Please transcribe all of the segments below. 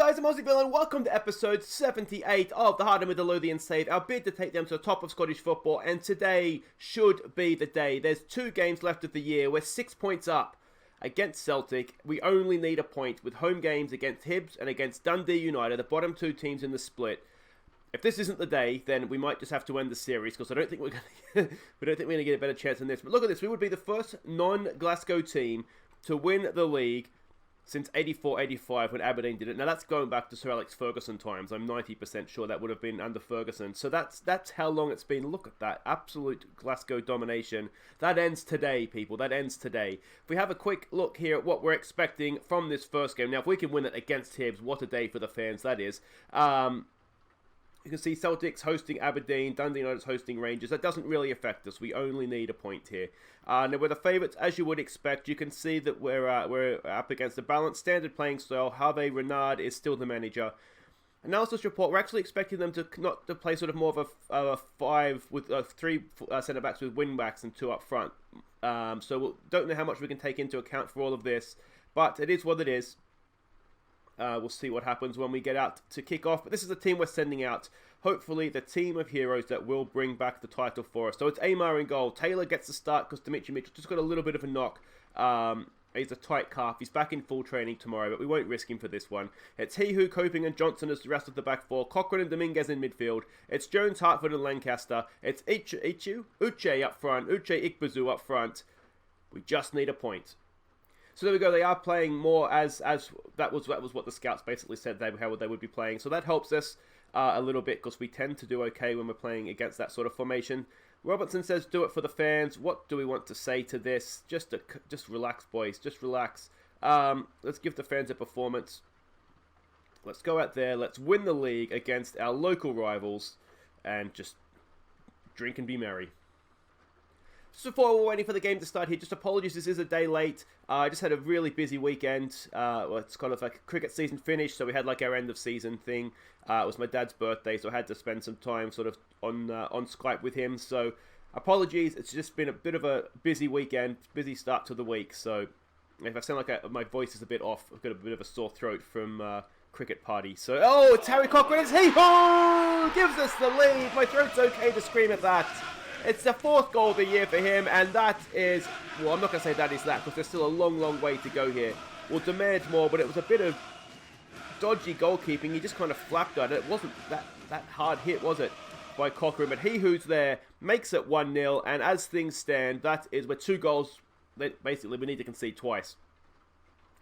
guys, I'm Aussie and welcome to episode 78 of the Hearts of Midlothian save, our bid to take them to the top of Scottish football, and today should be the day. There's 2 games left of the year, we're 6 points up against Celtic. We only need a point with home games against Hibs and against Dundee United, the bottom 2 teams in the split. If this isn't the day, then we might just have to end the series, because I don't think we're going to get a better chance than this. But look at this, we would be the first non-Glasgow team to win the league since 84-85 when Aberdeen did it. Now that's going back to Sir Alex Ferguson times. I'm 90% sure that would have been under Ferguson. So that's how long it's been. Look at that. Absolute Glasgow domination. That ends today, people. That ends today. If we have a quick look here at what we're expecting from this first game. Now, if we can win it against Hibs, what a day for the fans that is. You can see Celtic's hosting Aberdeen, Dundee United's hosting Rangers. That doesn't really affect us. We only need a point here. Now we're the favourites, as you would expect. You can see that we're up against a balanced, standard playing style. Hervé Renard is still the manager. Analysis report, we're actually expecting them to not to play sort of more of a 5 with 3 centre-backs with wing-backs and 2 up front. So we don't know how much we can take into account for all of this. But it is what it is. We'll see what happens when we get out to kick off. But this is the team we're sending out. Hopefully, the team of heroes that will bring back the title for us. So it's Amar in goal. Taylor gets the start because Dimitri Mitchell just got a little bit of a knock. He's a tight calf. He's back in full training tomorrow, but we won't risk him for this one. It's He-Hu, Coping and Johnson as the rest of the back 4. Cochrane and Dominguez in midfield. It's Jones, Hartford and Lancaster. It's Uche up front. Uche Ikpeazu up front. We just need a point. So there we go. They are playing more as that was what the scouts basically said how they would be playing. So that helps us a little bit because we tend to do okay when we're playing against that sort of formation. Robertson says, "Do it for the fans." What do we want to say to this? Just relax, boys. Just relax. Let's give the fans a performance. Let's go out there. Let's win the league against our local rivals, and just drink and be merry. Just before we're waiting for the game to start here, just apologies, this is a day late. I just had a really busy weekend. Well, it's kind of like cricket season finished, so we had like our end of season thing. It was my dad's birthday, so I had to spend some time sort of on Skype with him. So apologies, it's just been a bit of a busy weekend, busy start to the week. So if I sound like my voice is a bit off, I've got a bit of a sore throat from cricket party. So, oh, it's Harry Cochrane, it's He-Hu! Gives us the lead. My throat's okay to scream at that. It's the 4th goal of the year for him, and that is, well, I'm not going to say that is that, because there's still a long, long way to go here. We'll demand more, but it was a bit of dodgy goalkeeping. He just kind of flapped at it. It wasn't that hard hit, was it, by Cochrane? But He-Hu's there, makes it 1-0, and as things stand, that is with 2 goals that basically we need to concede twice.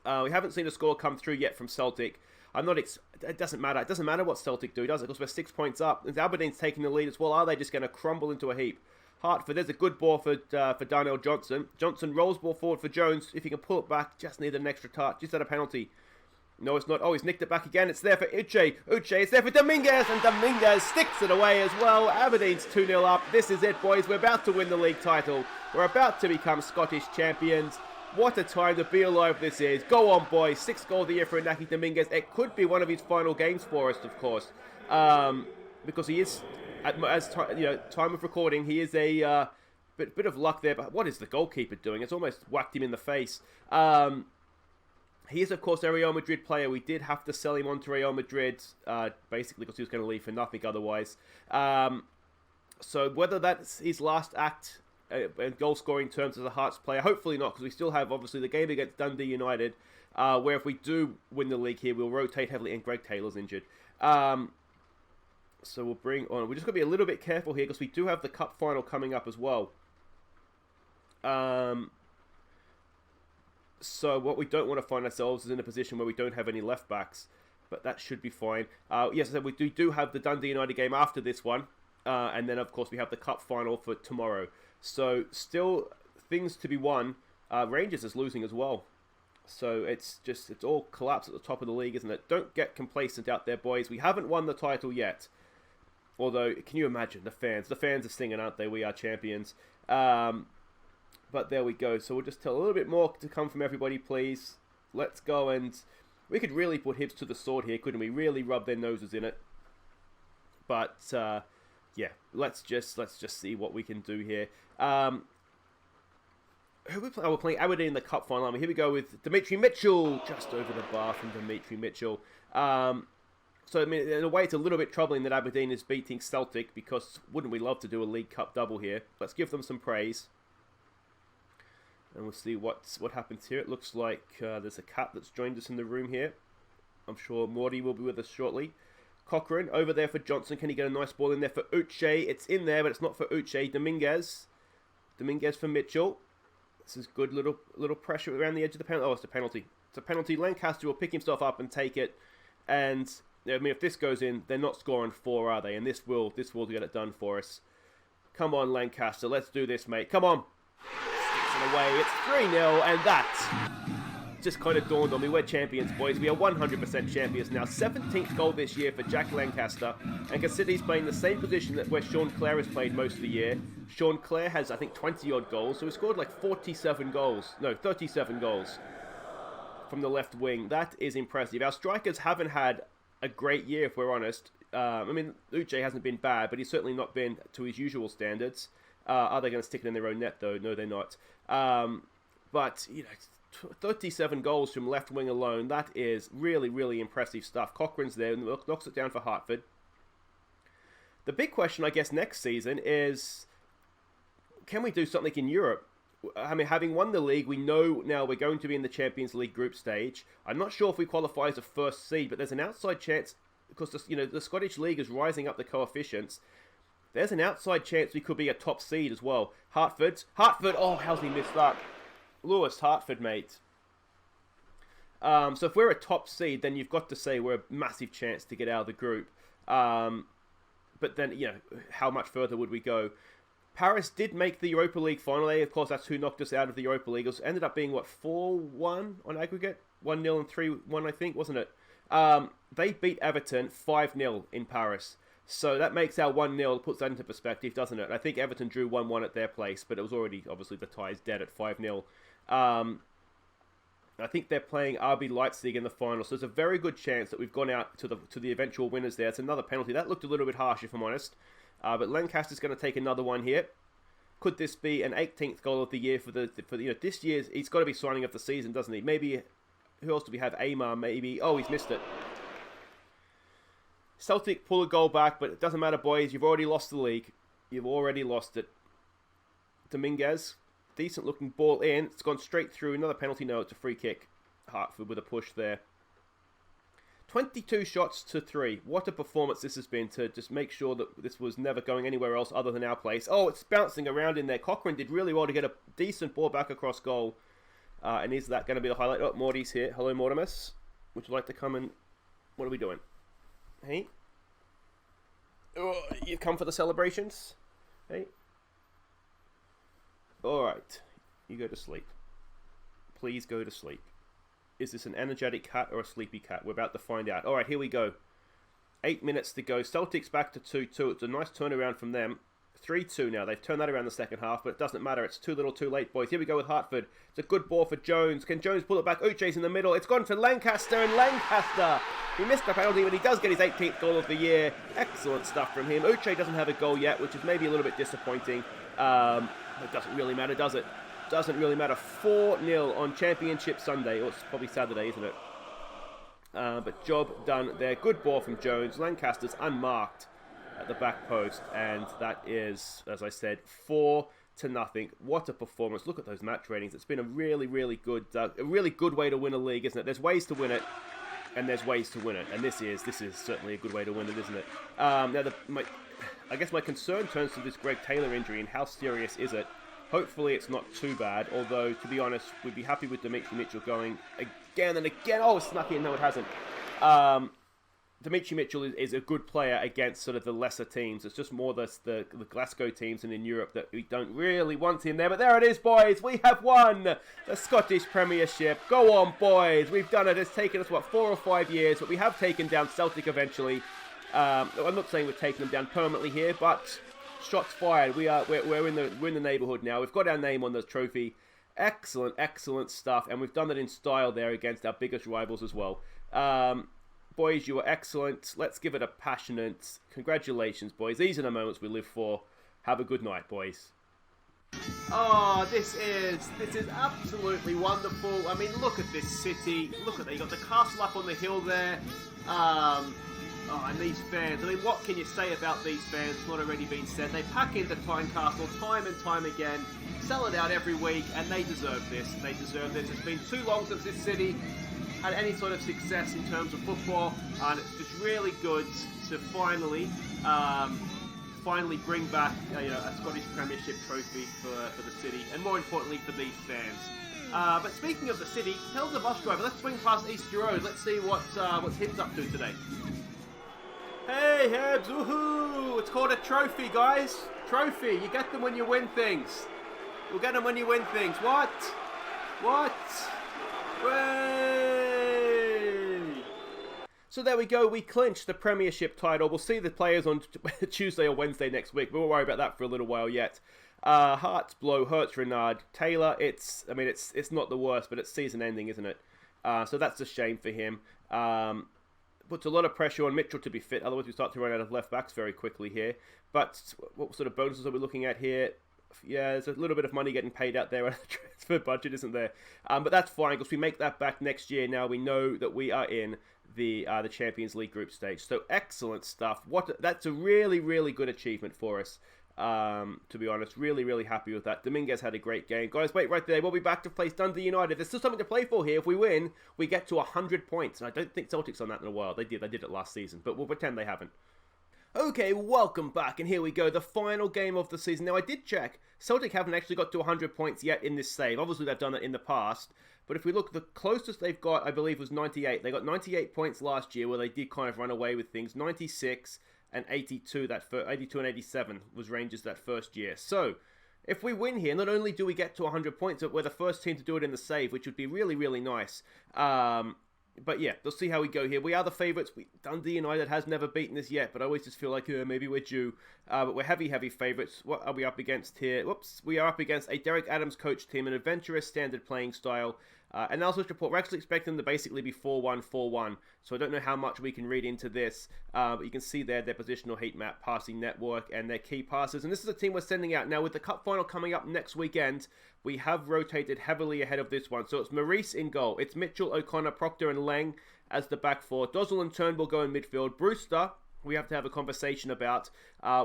We haven't seen a score come through yet from Celtic. It doesn't matter. It doesn't matter what Celtic do, does it? Because we're 6 points up. And Aberdeen's taking the lead as well. Are they just going to crumble into a heap? Hartford, there's a good ball for Darnell Johnson. Johnson rolls ball forward for Jones. If he can pull it back, just need an extra touch. Just had a penalty. No, it's not. Oh, he's nicked it back again. It's there for Uche. It's there for Dominguez. And Dominguez sticks it away as well. Aberdeen's 2-0 up. This is it, boys. We're about to win the league title. We're about to become Scottish champions. What a time to be alive this is. Go on, boys. 6th goal of the year for Inaki Dominguez. It could be one of his final games for us, of course. Because he is, time of recording, he is a bit of luck there. But what is the goalkeeper doing? It's almost whacked him in the face. He is, of course, a Real Madrid player. We did have to sell him on to Real Madrid, basically because he was going to leave for nothing otherwise. So whether that's his last act in goal-scoring terms as a Hearts player, hopefully not, because we still have, obviously, the game against Dundee United, where if we do win the league here, we'll rotate heavily, and Greg Taylor's injured. So we'll bring on... We're just going to be a little bit careful here, because we do have the Cup final coming up as well. So what we don't want to find ourselves is in a position where we don't have any left-backs, but that should be fine. Yes, I said we do have the Dundee United game after this one, and then, of course, we have the Cup final for tomorrow. So, still things to be won. Rangers is losing as well. So, it's all collapse at the top of the league, isn't it? Don't get complacent out there, boys. We haven't won the title yet. Although, can you imagine the fans? The fans are singing, aren't they? We are champions. But there we go. So, we'll just tell a little bit more to come from everybody, please. Let's go, and we could really put Hibs to the sword here, couldn't we? Really rub their noses in it. But, yeah, let's just see what we can do here. who we playing? Oh, we're playing Aberdeen in the cup final. Here we go with Dimitri Mitchell, just over the bar from Dimitri Mitchell. So, I mean, in a way, it's a little bit troubling that Aberdeen is beating Celtic, because wouldn't we love to do a League Cup double here? Let's give them some praise. And we'll see what happens here. It looks like there's a cat that's joined us in the room here. I'm sure Morty will be with us shortly. Cochrane over there for Johnson. Can he get a nice ball in there for Uche? It's in there, but it's not for Uche. Dominguez for Mitchell. This is good little pressure around the edge of the penalty. Oh, it's a penalty. It's a penalty. Lancaster will pick himself up and take it. And I mean, if this goes in, they're not scoring 4, are they? And this will get it done for us. Come on, Lancaster. Let's do this, mate. Come on. Sticks it away. It's 3-0, and that just kind of dawned on me. We're champions, boys. We are 100% champions now. 17th goal this year for Jack Lancaster. And consider he's playing the same position that where Sean Clare has played most of the year. Sean Clare has, I think, 20-odd goals. So he scored like 37 goals. No, 37 goals from the left wing. That is impressive. Our strikers haven't had a great year, if we're honest. I mean, Uche hasn't been bad, but he's certainly not been to his usual standards. Are they going to stick it in their own net, though? No, they're not. But, you know, 37 goals from left wing alone. That is really, really impressive stuff. Cochrane's there and knocks it down for Hartford. The big question, I guess, next season is, can we do something in Europe? I mean, having won the league, we know now we're going to be in the Champions League group stage. I'm not sure if we qualify as a first seed, but there's an outside chance, because the Scottish League is rising up the coefficients. There's an outside chance we could be a top seed as well. Hartford, oh, how's he missed that? Lewis, Hartford, mate. So if we're a top seed, then you've got to say we're a massive chance to get out of the group. But then, you know, how much further would we go? Paris did make the Europa League final. Of course, that's who knocked us out of the Europa League. It ended up being, 4-1 on aggregate? 1-0 and 3-1, I think, wasn't it? They beat Everton 5-0 in Paris. So that makes our 1-0, puts that into perspective, doesn't it? I think Everton drew 1-1 at their place, but it was already, obviously, the tie's dead at 5-0. I think they're playing RB Leipzig in the final, so there's a very good chance that we've gone out to the eventual winners there. It's another penalty. That looked a little bit harsh, if I'm honest. But Lancaster's going to take another one here. Could this be an 18th goal of the year for this year's? He's got to be signing of the season, doesn't he? Maybe, who else do we have? Amar, maybe. Oh, he's missed it. Celtic pull a goal back, but it doesn't matter, boys. You've already lost the league. You've already lost it. Dominguez, decent looking ball in. It's gone straight through. Another penalty. No, it's a free kick. Hartford with a push there. 22 shots to 3. What a performance this has been to just make sure that this was never going anywhere else other than our place. Oh, it's bouncing around in there. Cochrane did really well to get a decent ball back across goal. And is that going to be the highlight? Oh, Morty's here. Hello, Mortimus. Would you like to come and... What are we doing? Hey? Oh, you come for the celebrations? Hey? Alright. You go to sleep. Please go to sleep. Is this an energetic cat or a sleepy cat? We're about to find out. Alright, here we go. 8 minutes to go. Celtic's back to 2-2. It's a nice turnaround from them. 3-2 now. They've turned that around the second half, but it doesn't matter. It's too little too late, boys. Here we go with Hartford. It's a good ball for Jones. Can Jones pull it back? Uche's in the middle. It's gone to Lancaster, and Lancaster, he missed the penalty, but he does get his 18th goal of the year. Excellent stuff from him. Uche doesn't have a goal yet, which is maybe a little bit disappointing. It doesn't really matter, does it? Doesn't really matter. 4-0 on Championship Sunday. Or it's probably Saturday, isn't it? But job done there. Good ball from Jones. Lancaster's unmarked at the back post, and that is, as I said, 4-0. What a performance. Look at those match ratings. It's been a really, really good way to win a league, isn't it? There's ways to win it, and there's ways to win it, and this is certainly a good way to win it, isn't it? Now, I guess my concern turns to this Greg Taylor injury, and how serious is it? Hopefully it's not too bad, although, to be honest, we'd be happy with Dimitri Mitchell going again and again. Oh, it's snuck in. No, it hasn't. Dimitri Mitchell is a good player against sort of the lesser teams. It's just more the Glasgow teams and in Europe that we don't really want him there. But there it is, boys. We have won the Scottish Premiership. Go on, boys. We've done it. It's taken us, 4 or 5 years, but we have taken down Celtic eventually. I'm not saying we've taken them down permanently here, but shots fired. We're in the neighbourhood now. We've got our name on the trophy. Excellent stuff, and we've done that in style there against our biggest rivals as well. Boys, you were excellent. Let's give it a passionate congratulations, boys. These are the moments we live for. Have a good night, boys. Oh, this is absolutely wonderful. I mean, look at this city. Look at that. You got the castle up on the hill there. And these fans. I mean, what can you say about these fans? It's not already been said. They pack into Tynecastle time and time again, sell it out every week, and they deserve this. They deserve this. It's been too long since this city had any sort of success in terms of football, and it's just really good to finally bring back a Scottish Premiership trophy for the city, and more importantly for these fans. But speaking of the city, tell the bus driver, let's swing past Easter Road. Let's see what's Hibs up to today. Hey Hibs, woohoo! It's called a trophy, guys. Trophy. You get them when you win things. You'll get them when you win things. What? Way! So there we go. We clinched the Premiership title. We'll see the players on Tuesday or Wednesday next week. We won't worry about that for a little while yet. Hearts blow, Hurts Renard. Taylor, it's not the worst, but it's season ending, isn't it? So that's a shame for him. Puts a lot of pressure on Mitchell to be fit, otherwise we start to run out of left backs very quickly here. But what sort of bonuses are we looking at here? Yeah, there's a little bit of money getting paid out there on the transfer budget, isn't there? But that's fine, because we make that back next year. Now we know that we are in the Champions League group stage. So excellent stuff. That's a really, really good achievement for us. To be honest, really, really happy with that. Dominguez had a great game. Guys, wait right there. We'll be back to face Dundee United. There's still something to play for here. If we win, we get to 100 points. And I don't think Celtic's done that in a while. They did it last season, but we'll pretend they haven't. Okay, welcome back, and here we go. The final game of the season. Now, I did check. Celtic haven't actually got to 100 points yet in this save. Obviously, they've done it in the past. But if we look, the closest they've got, I believe, was 98. They got 98 points last year, where they did kind of run away with things. 96 and 82 and 87 was Rangers that first year. So, if we win here, not only do we get to 100 points, but we're the first team to do it in the save, which would be really, really nice. But yeah, we'll see how we go here. We are the favourites. Dundee United has never beaten us yet, but I always just feel like maybe we're due. But we're heavy favourites. What are we up against here? Whoops. We are up against a Derek Adams coach team, an adventurous standard playing style. Analysis report, we're actually expecting them to basically be 4-1, 4-1. So I don't know how much we can read into this. But you can see there their positional heat map, passing network, and their key passes. And this is a team we're sending out. Now, with the cup final coming up next weekend, we have rotated heavily ahead of this one. So it's Maurice in goal. It's Mitchell, O'Connor, Proctor, and Lang as the back four. Dozzell and Turnbull go in midfield. Brewster, we have to have a conversation about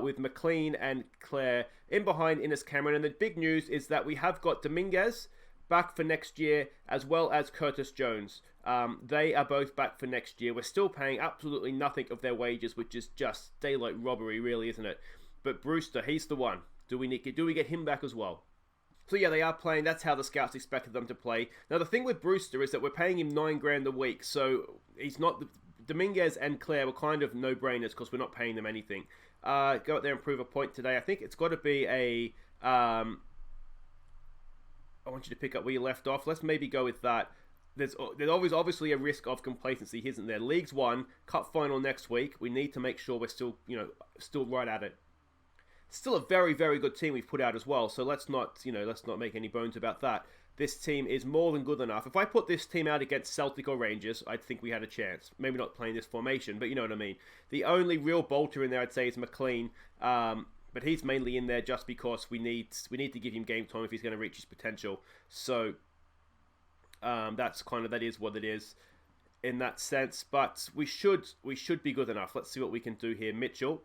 with McLean and Clare in behind Innes Cameron. And the big news is that we have got Dominguez back for next year, as well as Curtis Jones. They are both back for next year. We're still paying absolutely nothing of their wages, which is just daylight robbery, really, isn't it? But Brewster, he's the one. Do we get him back as well? So yeah, they are playing. That's how the scouts expected them to play. Now the thing with Brewster is that we're paying him $9,000 a week, so he's not. Dominguez and Clare were kind of no-brainers because we're not paying them anything. Go out there and prove a point today. I think it's got to be a. I want you to pick up where you left off. Let's maybe go with that. There's always obviously a risk of complacency, isn't there? League's won, cup final next week. We need to make sure we're still right at it. Still a very, very good team we've put out as well. So let's not make any bones about that. This team is more than good enough. If I put this team out against Celtic or Rangers, I think we had a chance. Maybe not playing this formation, but you know what I mean. The only real bolter in there, I'd say, is McLean. But he's mainly in there just because we need to give him game time if he's going to reach his potential. So that is what it is in that sense. But we should be good enough. Let's see what we can do here. Mitchell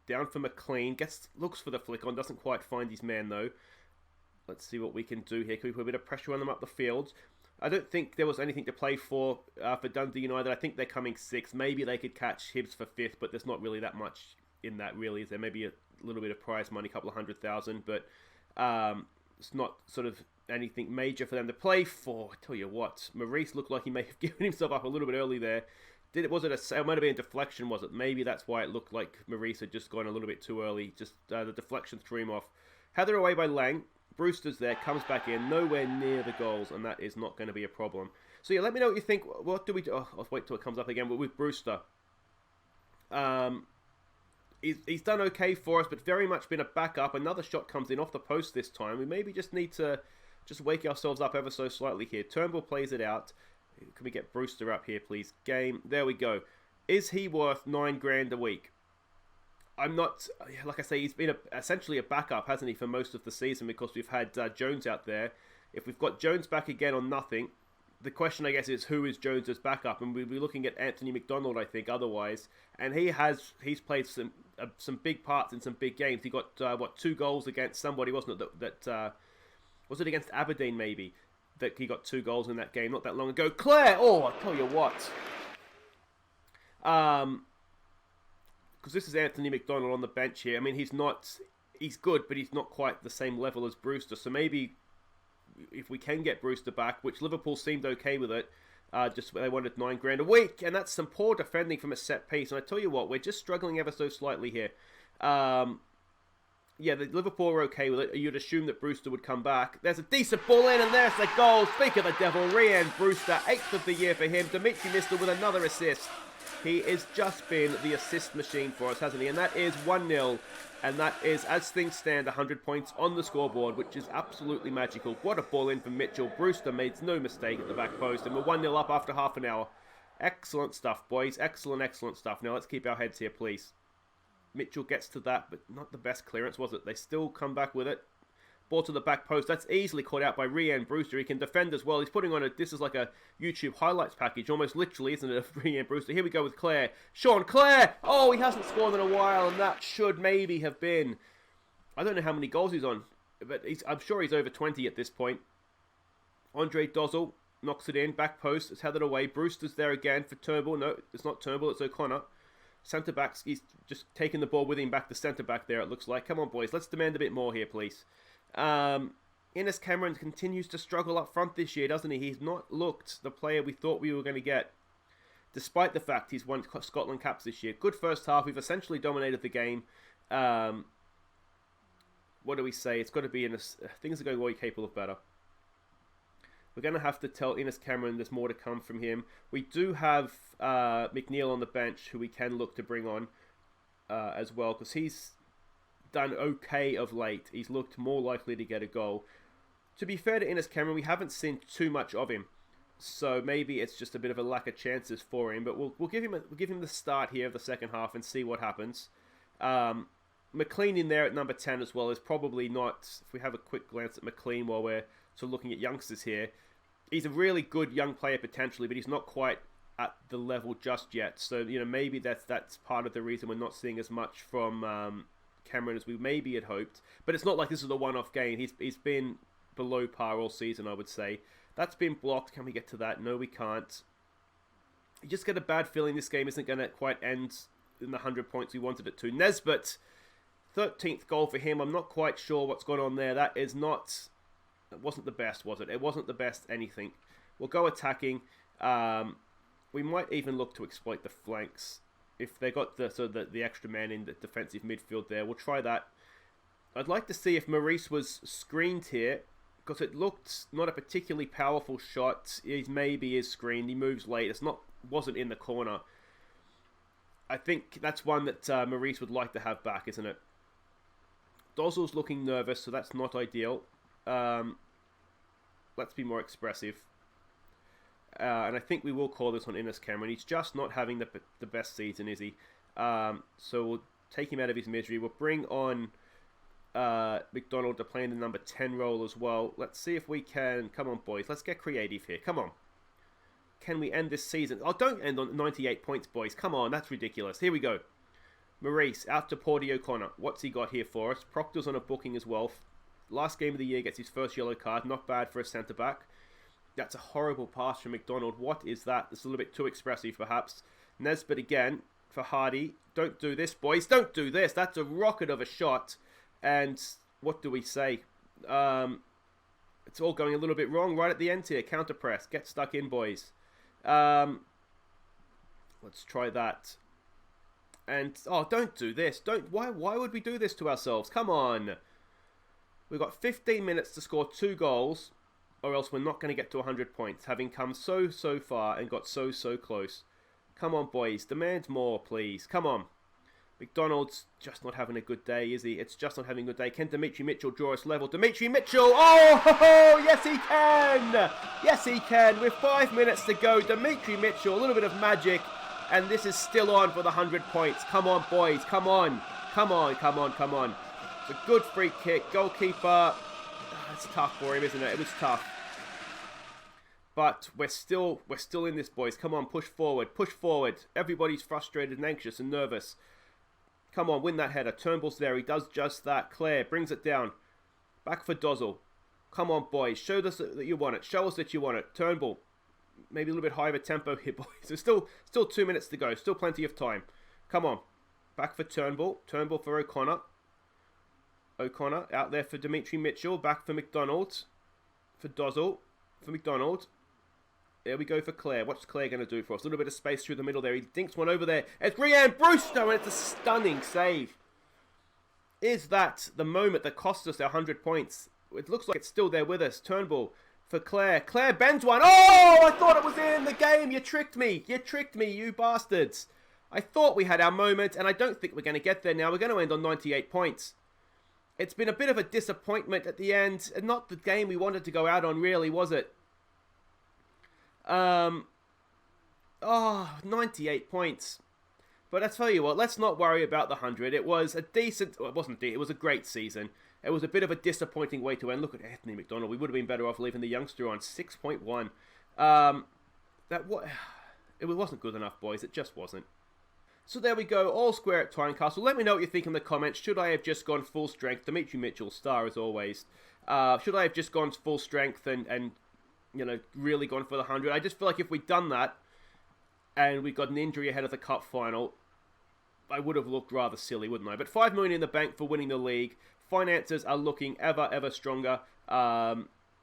down for McLean, looks for the flick on, doesn't quite find his man though. Let's see what we can do here. Can we put a bit of pressure on them up the field? I don't think there was anything to play for Dundee United. I think they're coming 6th. Maybe they could catch Hibs for 5th, but there's not really that much in that, really, is there? Maybe a little bit of prize money, a couple of 100,000, but it's not sort of anything major for them to play for. I tell you what, Maurice looked like he may have given himself up a little bit early there. It might have been a deflection, was it? Maybe that's why it looked like Maurice had just gone a little bit too early. Just the deflection threw him off. Heather away by Lang. Brewster's there, comes back in, nowhere near the goals, and that is not going to be a problem. So yeah, let me know what you think. What do we do? I'll wait till it comes up again. But with Brewster, he's done okay for us, but very much been a backup. Another shot comes in off the post this time. We maybe just need to just wake ourselves up ever so slightly here. Turnbull plays it out. Can we get Brewster up here, please? Game. There we go. Is he worth $9,000 a week? I'm not, like I say, he's been essentially a backup, hasn't he, for most of the season because we've had Jones out there. If we've got Jones back again on nothing, the question, I guess, is who is Jones' backup? And we'll be looking at Anthony McDonald, I think, otherwise. And he's played some big parts in some big games. He got, 2 goals against somebody, wasn't it? Was it against Aberdeen, maybe? That he got 2 goals in that game not that long ago. Claire! Oh, I tell you what. Because this is Anthony McDonald on the bench here. I mean, he's good, but he's not quite the same level as Brewster. So maybe if we can get Brewster back, which Liverpool seemed okay with it, just they wanted $9,000 a week, and that's some poor defending from a set piece. And I tell you what, we're just struggling ever so slightly here. Yeah, the Liverpool are okay with it. You'd assume that Brewster would come back. There's a decent ball in, and there's the goal. Speak of the devil, Ryan Brewster, 8th of the year for him. Dimitri Mistel with another assist. He has just been the assist machine for us, hasn't he? And that is 1-0. And that is, as things stand, 100 points on the scoreboard, which is absolutely magical. What a ball in from Mitchell. Brewster made no mistake at the back post. And we're 1-0 up after half an hour. Excellent stuff, boys. Excellent, excellent stuff. Now, let's keep our heads here, please. Mitchell gets to that, but not the best clearance, was it? They still come back with it. Ball to the back post. That's easily caught out by Ryan Brewster. He can defend as well. He's putting on this is like a YouTube highlights package, almost literally, isn't it, of Ryan Brewster? Here we go with Claire. Sean Claire! Oh, he hasn't scored in a while, and that should maybe have been... I don't know how many goals he's on, but I'm sure he's over 20 at this point. Andre Dozzell knocks it in, back post. It's headed away. Brewster's there again for Turnbull. No, it's not Turnbull, it's O'Connor. Centre-back, he's just taking the ball with him back to centre-back there, it looks like. Come on, boys, let's demand a bit more here, please. Innes Cameron continues to struggle up front this year, doesn't he? He's not looked the player we thought we were going to get, despite the fact he's won Scotland caps this year. Good first half. We've essentially dominated the game. What do we say? It's got to be things are going way capable of better. We're going to have to tell Innes Cameron there's more to come from him. We do have McNeil on the bench, who we can look to bring on as well, because he's done okay of late. He's looked more likely to get a goal. To be fair to Innes Cameron, we haven't seen too much of him, so maybe it's just a bit of a lack of chances for him. But we'll give him the start here of the second half and see what happens. McLean in there at number 10 as well is probably not. If we have a quick glance at McLean while we're sort of looking at youngsters here, he's a really good young player potentially, but he's not quite at the level just yet. So maybe that's part of the reason we're not seeing as much from Cameron as we maybe had hoped. But it's not like this is a one-off game. He's been below par all season, I would say. That's been blocked. Can we get to that? No, we can't. You just get a bad feeling this game isn't going to quite end in the 100 points we wanted it to. Nesbitt, 13th goal for him. I'm not quite sure what's going on there. That wasn't the best, was it? It wasn't the best anything. We'll go attacking. We might even look to exploit the flanks. If they got the extra man in the defensive midfield there, we'll try that. I'd like to see if Maurice was screened here, because it looked not a particularly powerful shot. He maybe is screened. He moves late. Wasn't in the corner. I think that's one that Maurice would like to have back, isn't it? Dozzell's looking nervous, so that's not ideal. Let's be more expressive. And I think we will call this on Innes Cameron. He's just not having the best season, is he? So we'll take him out of his misery. We'll bring on McDonald to play in the number 10 role as well. Let's see if we can... Come on, boys. Let's get creative here. Come on. Can we end this season? Oh, don't end on 98 points, boys. Come on, that's ridiculous. Here we go. Maurice, out to Porty O'Connor. What's he got here for us? Proctor's on a booking as well. Last game of the year, gets his first yellow card. Not bad for a centre-back. That's a horrible pass from McDonald. What is that? It's a little bit too expressive, perhaps. Nesbitt again for Hardy. Don't do this, boys. Don't do this. That's a rocket of a shot. And what do we say? It's all going a little bit wrong right at the end here. Counter press. Get stuck in, boys. Let's try that. And, oh, don't do this. Why would we do this to ourselves? Come on. We've got 15 minutes to score 2 goals, or else we're not going to get to 100 points, having come so far and got so close. Come on, boys. Demand more, please. Come on. McDonald's just not having a good day, is he? It's just not having a good day. Can Dimitri Mitchell draw us level? Dimitri Mitchell! Oh, yes he can! Yes he can. With 5 minutes to go, Dimitri Mitchell, a little bit of magic, and this is still on for the 100 points. Come on, boys. Come on. Come on, come on, come on. It's a good free kick. Goalkeeper. It's tough for him, isn't it? It was tough. But we're still in this, boys. Come on, push forward. Push forward. Everybody's frustrated and anxious and nervous. Come on, win that header. Turnbull's there. He does just that. Claire brings it down. Back for Dozzle. Come on, boys. Show us that you want it. Show us that you want it. Turnbull. Maybe a little bit higher of a tempo here, boys. There's still 2 minutes to go. Still plenty of time. Come on. Back for Turnbull. Turnbull for O'Connor. O'Connor out there for Dimitri Mitchell. Back for McDonald. For Dozzle. For McDonald. There we go for Claire. What's Claire going to do for us? A little bit of space through the middle there. He dinks one over there. It's Grianne Brewster, and it's a stunning save. Is that the moment that cost us our 100 points? It looks like it's still there with us. Turnbull for Claire. Claire bends one. Oh, I thought it was in the game. You tricked me. You tricked me, you bastards. I thought we had our moment, and I don't think we're going to get there now. We're going to end on 98 points. It's been a bit of a disappointment at the end. And not the game we wanted to go out on, really, was it? 98 points. But I tell you what, let's not worry about the 100. It was a decent... Well, it wasn't decent. It was a great season. It was a bit of a disappointing way to end. Look at Anthony McDonald. We would have been better off leaving the youngster on 6.1. It wasn't good enough, boys. It just wasn't. So there we go. All square at Tynecastle. Let me know what you think in the comments. Should I have just gone full strength? Dimitri Mitchell, star as always. Should I have just gone full strength and you know, really gone for the 100? I just feel like if we'd done that and we got an injury ahead of the cup final, I would have looked rather silly, wouldn't I? But 5 million in the bank for winning the league. Finances are looking ever stronger.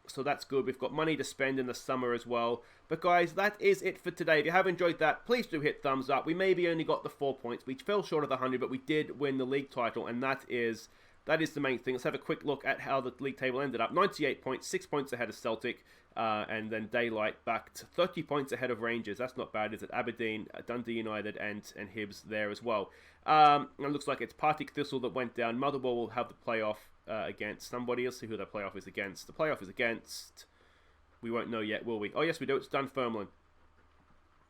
So that's good. We've got money to spend in the summer as well. But guys, that is it for today. If you have enjoyed that, please do hit thumbs up. We maybe only got the 4 points. We fell short of the 100, but we did win the league title, and that is the main thing. Let's have a quick look at how the league table ended up. 98 points, 6 points ahead of Celtic. And then Daylight back to 30 points ahead of Rangers. That's not bad, is it? Aberdeen, Dundee United, and Hibs there as well. And it looks like it's Partick Thistle that went down. Motherwell will have the playoff against somebody. Let's see who the playoff is against. The playoff is against... We won't know yet, will we? Oh, yes, we do. It's Dunfermline.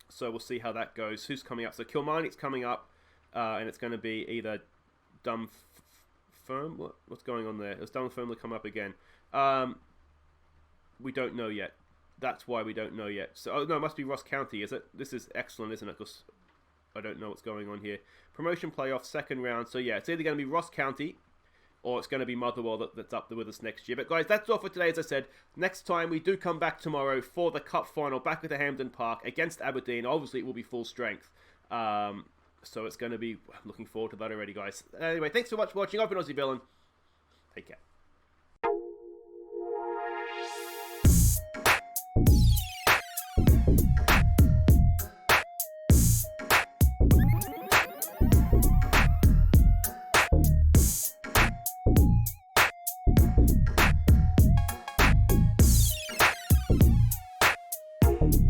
So we'll see how that goes. Who's coming up? So Kilmarnock's coming up. And it's going to be either Dunfermline... What's going on there? Has Dunfermline come up again? We don't know yet. That's why we don't know yet. So, oh no, it must be Ross County, is it? This is excellent, isn't it? Because I don't know what's going on here. Promotion playoff, second round. So yeah, it's either going to be Ross County or it's going to be Motherwell that's up there with us next year. But guys, that's all for today. As I said, next time we do come back tomorrow for the cup final back at the Hampden Park against Aberdeen. Obviously, it will be full strength. So it's going to be... Looking forward to that already, guys. Anyway, thanks so much for watching. I've been Aussie Villain. Take care.